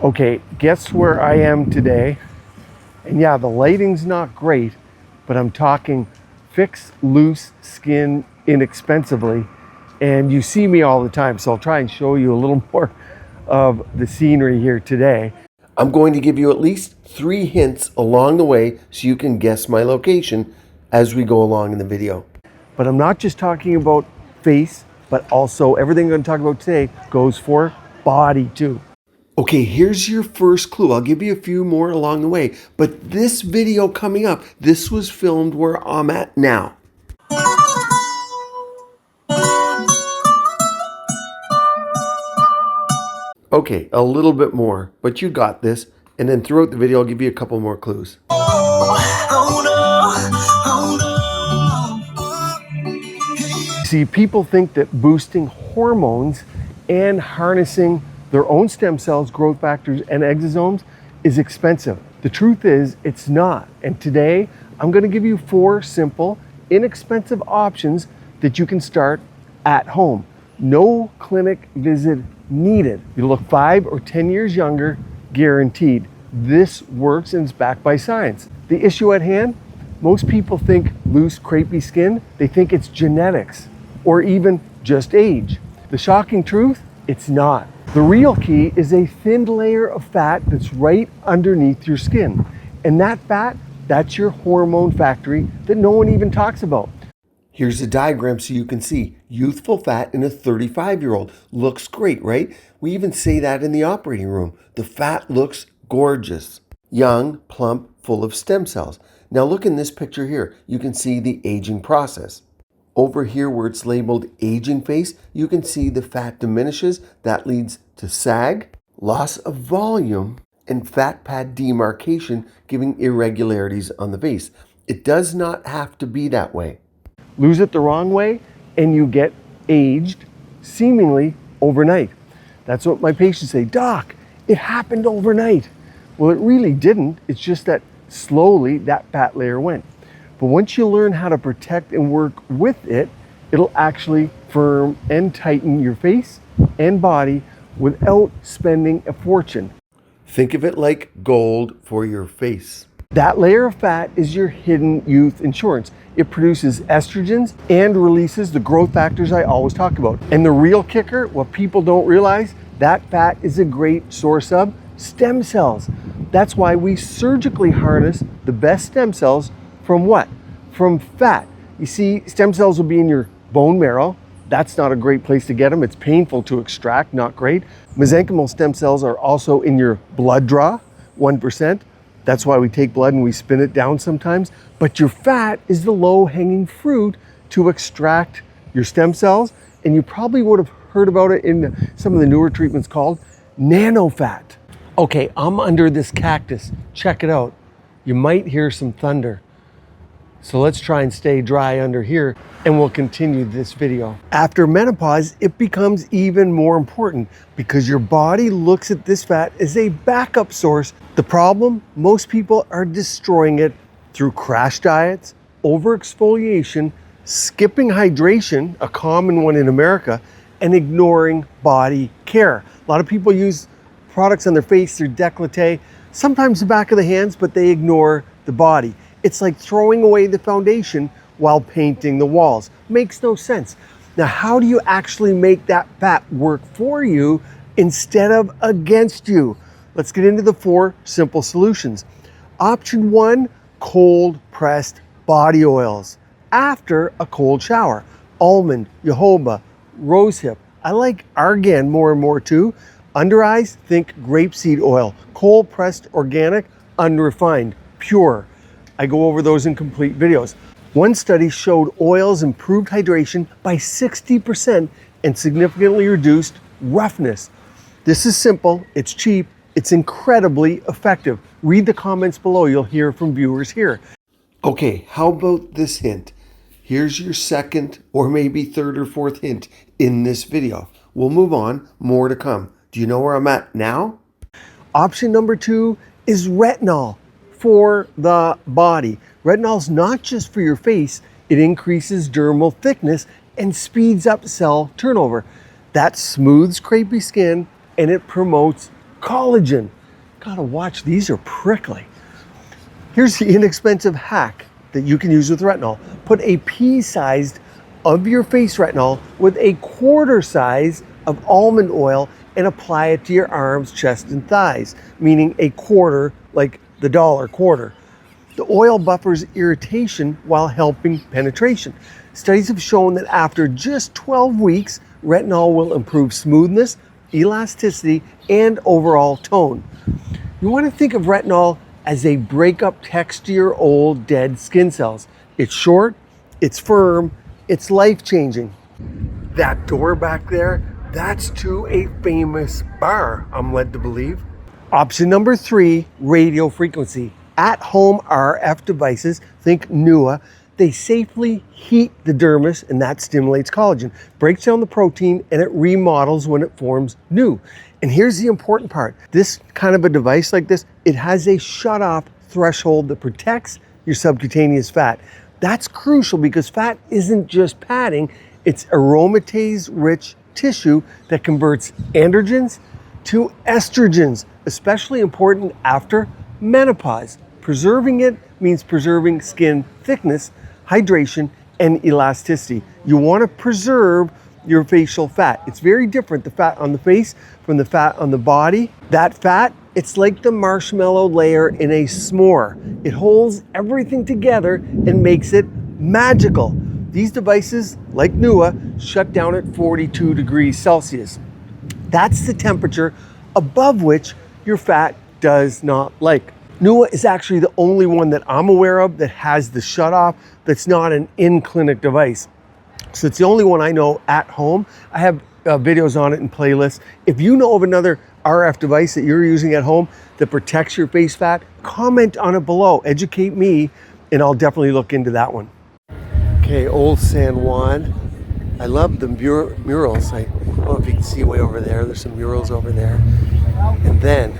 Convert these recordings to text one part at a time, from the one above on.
Okay, guess where I am today? And yeah, the lighting's not great, but I'm talking fix loose skin inexpensively. And you see me all the time, so I'll try and show you a little more of the scenery here today. I'm going to give you at least 3 hints along the way so you can guess my location as we go along in the video. But I'm not just talking about face, but also everything I'm going to talk about today goes for body too. Okay, here's your first clue. I'll give you a few more along the way. But this video coming up, this was filmed where I'm at now. Okay, a little bit more, but you got this. And then throughout the video, I'll give you a couple more clues. See, people think that boosting hormones and harnessing their own stem cells, growth factors, and exosomes is expensive. The truth is, it's not. And today, I'm going to give you 4 simple, inexpensive options that you can start at home. No clinic visit needed. You look 5 or 10 years younger, guaranteed. This works and it's backed by science. The issue at hand, most people think loose, crepey skin, they think it's genetics or even just age. The shocking truth, it's not. The real key is a thin layer of fat that's right underneath your skin. And that fat, that's your hormone factory that no one even talks about. Here's a diagram so you can see youthful fat in a 35-year-old. Looks great, right? We even say that in the operating room. The fat looks gorgeous. Young, plump, full of stem cells. Now look in this picture here. You can see the aging process. Over here where it's labeled aging face, you can see the fat diminishes. That leads to sag, loss of volume, and fat pad demarcation, giving irregularities on the face. It does not have to be that way. Lose it the wrong way, and you get aged seemingly overnight. That's what my patients say. Doc, it happened overnight. Well, it really didn't. It's just that slowly that fat layer went. But once you learn how to protect and work with it, it'll actually firm and tighten your face and body without spending a fortune. Think of it like gold for your face. That layer of fat is your hidden youth insurance. It produces estrogens and releases the growth factors I always talk about. And the real kicker, what people don't realize, that fat is a great source of stem cells. That's why we surgically harness the best stem cells from what? From fat. You see, stem cells will be in your bone marrow. That's not a great place to get them. It's painful to extract, not great. Mesenchymal stem cells are also in your blood draw, 1%. That's why we take blood and we spin it down sometimes. But your fat is the low-hanging fruit to extract your stem cells. And you probably would have heard about it in some of the newer treatments called nanofat. Okay, I'm under this cactus. Check it out. You might hear some thunder. So let's try and stay dry under here and we'll continue this video. After menopause, it becomes even more important because your body looks at this fat as a backup source. The problem, most people are destroying it through crash diets, overexfoliation, skipping hydration, a common one in America, and ignoring body care. A lot of people use products on their face, their décolleté, sometimes the back of the hands, but they ignore the body. It's like throwing away the foundation while painting the walls. Makes no sense. Now, how do you actually make that fat work for you instead of against you? Let's get into the 4 simple solutions. Option 1, cold pressed body oils after a cold shower. Almond, jojoba, rosehip. I like argan more and more too. Under eyes, think grapeseed oil. Cold pressed, organic, unrefined, pure. I go over those in complete videos. One study showed oils improved hydration by 60% and significantly reduced roughness. This is simple, it's cheap, it's incredibly effective. Read the comments below, you'll hear from viewers here. Okay, how about this hint? Here's your second or maybe third or fourth hint in this video. We'll move on, more to come. Do you know where I'm at now? Option number 2 is retinol for the body. Retinol's not just for your face, it increases dermal thickness and speeds up cell turnover. That smooths crepey skin and it promotes Collagen. Gotta watch, these are prickly. Here's the inexpensive hack that you can use with retinol. Put a pea-sized of your face retinol with a quarter size of almond oil and apply it to your arms, chest, and thighs, meaning a quarter, like the dollar quarter. The oil buffers irritation while helping penetration. Studies have shown that after just 12 weeks, retinol will improve smoothness, elasticity, and overall tone. You want to think of retinol as a breakup text to your old dead skin cells. It's short, it's firm, it's life-changing. That door back there, that's to a famous bar, I'm led to believe. Option number 3, radio frequency. At-home RF devices, think NUA, they safely heat the dermis and that stimulates collagen, breaks down the protein, and it remodels when it forms new. And here's the important part. This kind of a device like this, it has a shut-off threshold that protects your subcutaneous fat. That's crucial because fat isn't just padding, it's aromatase-rich tissue that converts androgens to estrogens, especially important after menopause. Preserving it means preserving skin thickness, hydration, and elasticity. You want to preserve your facial fat. It's very different, the fat on the face from the fat on the body. That fat, it's like the marshmallow layer in a s'more. It holds everything together and makes it magical. These devices, like NUA, shut down at 42 degrees Celsius. That's the temperature above which your fat does not like. NUA is actually the only one that I'm aware of that has the shutoff that's not an in-clinic device. So it's the only one I know at home. I have videos on it and playlists. If you know of another RF device that you're using at home that protects your face fat, comment on it below. Educate me, and I'll definitely look into that one. Okay, Old San Juan. I love the murals. I don't know if you can see way over there. There's some murals over there. And then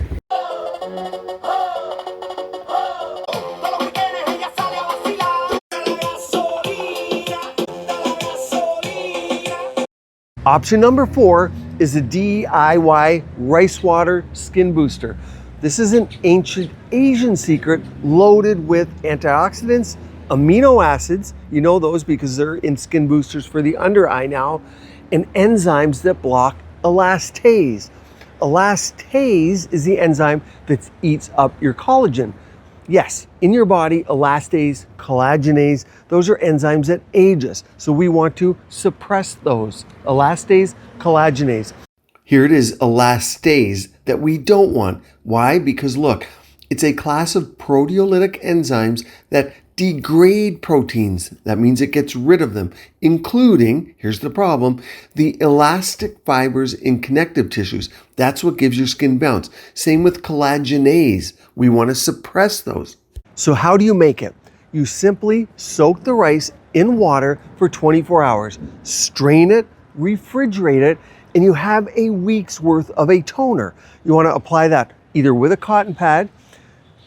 option number 4 is a DIY rice water skin booster. This is an ancient Asian secret loaded with antioxidants, amino acids, you know those because they're in skin boosters for the under eye now, and enzymes that block elastase. Elastase is the enzyme that eats up your collagen. Yes, in your body, elastase, collagenase, those are enzymes that age us. So we want to suppress those. Elastase, collagenase. Here it is, elastase, that we don't want. Why? Because look, it's a class of proteolytic enzymes that degrade proteins. That means it gets rid of them, including, here's the problem, the elastic fibers in connective tissues. That's what gives your skin bounce. Same with collagenase. We want to suppress those. So how do you make it? You simply soak the rice in water for 24 hours, strain it, refrigerate it, and you have a week's worth of a toner. You want to apply that either with a cotton pad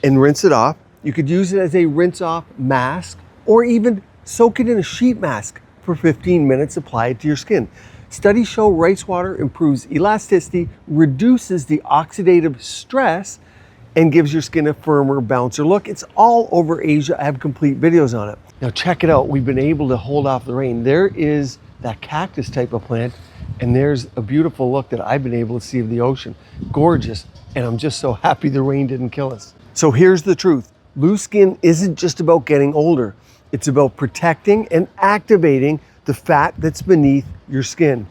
and rinse it off. You could use it as a rinse-off mask or even soak it in a sheet mask for 15 minutes, apply it to your skin. Studies show rice water improves elasticity, reduces the oxidative stress, and gives your skin a firmer, bouncer look. It's all over Asia. I have complete videos on it. Now check it out. We've been able to hold off the rain. There is that cactus type of plant, and there's a beautiful look that I've been able to see of the ocean. Gorgeous, and I'm just so happy the rain didn't kill us. So here's the truth. Loose skin isn't just about getting older. It's about protecting and activating the fat that's beneath your skin,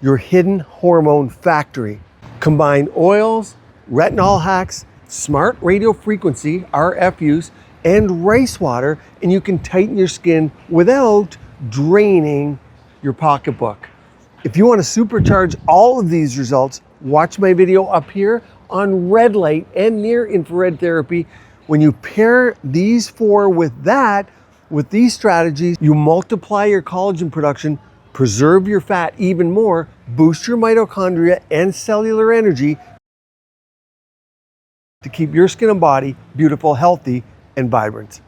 your hidden hormone factory. Combine oils, retinol hacks, smart radio frequency, RF use, and rice water, and you can tighten your skin without draining your pocketbook. If you want to supercharge all of these results, watch my video up here on red light and near infrared therapy. When you pair these 4 with that, with these strategies, you multiply your collagen production, preserve your fat even more, boost your mitochondria and cellular energy to keep your skin and body beautiful, healthy, and vibrant.